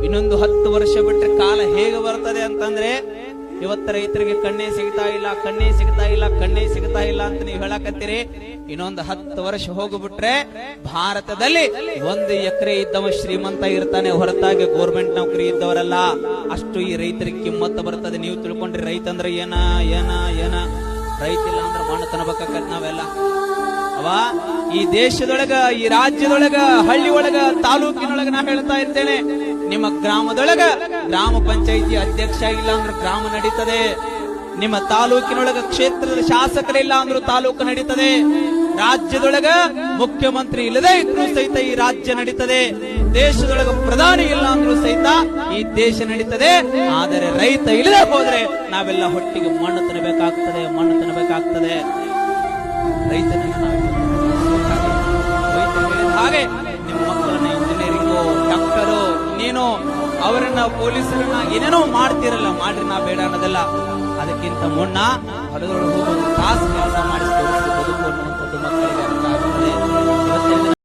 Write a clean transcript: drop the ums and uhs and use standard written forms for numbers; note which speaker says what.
Speaker 1: ಇನ್ನೊಂದು 10 ವರ್ಷ ಬಿಟ್ರೆ ಕಾಲ ಹೇಗೆ ಬರ್ತದೆ ಅಂತಂದ್ರೆ, ಇವತ್ತ ರೈತರಿಗೆ ಕಣ್ಣೇ ಸಿಗ್ತಾ ಇಲ್ಲ, ಕಣ್ಣೇ ಸಿಗ್ತಾ ಇಲ್ಲ, ಕಣ್ಣೇ ಸಿಗ್ತಾ ಇಲ್ಲ ಅಂತ ನೀವು ಹೇಳಕತ್ತೀರಿ. ಇನ್ನೊಂದು 10 ವರ್ಷ ಹೋಗ್ಬಿಟ್ರೆ ಭಾರತದಲ್ಲಿ 1 ಎಕರೆ ಇದ್ದವ ಶ್ರೀಮಂತ ಇರ್ತಾನೆ, ಹೊರತಾಗಿ ಗೋರ್ಮೆಂಟ್ ನೌಕರಿ ಇದ್ದವರಲ್ಲ. ಅಷ್ಟು ಈ ರೈತರಿಗೆ ಕಿಮ್ಮತ್ತ ಬರ್ತದೆ. ನೀವು ತಿಳ್ಕೊಂಡ್ರಿ ರೈತ ಅಂದ್ರೆ ಏನ ಏನ ಏನ ರೈತ ಇಲ್ಲ ಅಂದ್ರೆ ಮಣ್ಣು ತನಬೇಕಾಗತ್ ನಾವೆಲ್ಲ. ಅವ ಈ ದೇಶದೊಳಗ, ಈ ರಾಜ್ಯದೊಳಗ, ಹಳ್ಳಿ ಒಳಗ, ತಾಲೂಕಿನೊಳಗ ನಾ ಹೇಳ್ತಾ ಇರ್ತೇನೆ, ನಿಮ್ಮ ಗ್ರಾಮದೊಳಗ ಗ್ರಾಮ ಪಂಚಾಯಿತಿ ಅಧ್ಯಕ್ಷ ಇಲ್ಲ ಅಂದ್ರೆ ಗ್ರಾಮ ನಡೀತದೆ. ನಿಮ್ಮ ತಾಲೂಕಿನೊಳಗ ಕ್ಷೇತ್ರದ ಶಾಸಕರಿಲ್ಲ ಅಂದ್ರೂ ತಾಲೂಕು ನಡೀತದೆ. ರಾಜ್ಯದೊಳಗ ಮುಖ್ಯಮಂತ್ರಿ ಇಲ್ಲದೆ ಇದ್ರೂ ಸಹಿತ ಈ ರಾಜ್ಯ ನಡೀತದೆ. ದೇಶದೊಳಗ ಪ್ರಧಾನಿ ಇಲ್ಲ ಅಂದ್ರೂ ಸಹಿತ ಈ ದೇಶ ನಡೀತದೆ. ಆದರೆ ರೈತ ಇಲ್ಲದೆ ಹೋದ್ರೆ ನಾವೆಲ್ಲ ಹೊಟ್ಟಿಗೆ ಮಣ್ಣು ತಿನ್ನಬೇಕಾಗ್ತದೆ, ಮಣ್ಣು ತಿನ್ನಬೇಕಾಗ್ತದೆ. ರೈತನಿಗೆ ಹಾಗೆ ನಿಮ್ಮ ಮಕ್ಕಳನ್ನ ಇಂಜಿನಿಯರಿಂಗು, ಡಾಕ್ಟರು, ಇನ್ನೇನೋ ಅವರನ್ನ ಪೊಲೀಸರನ್ನ ಏನೇನೋ ಮಾಡ್ತಿರಲ್ಲ, ಮಾಡ್ರಿ ನಾ ಬೇಡ ಅನ್ನೋದಲ್ಲ. ಅದಕ್ಕಿಂತ ಮುನ್ನ ಹೊರಗಡೆ ಹೋಗೋದು ತಾಸು ಕೆಲಸ ಮಾಡಿ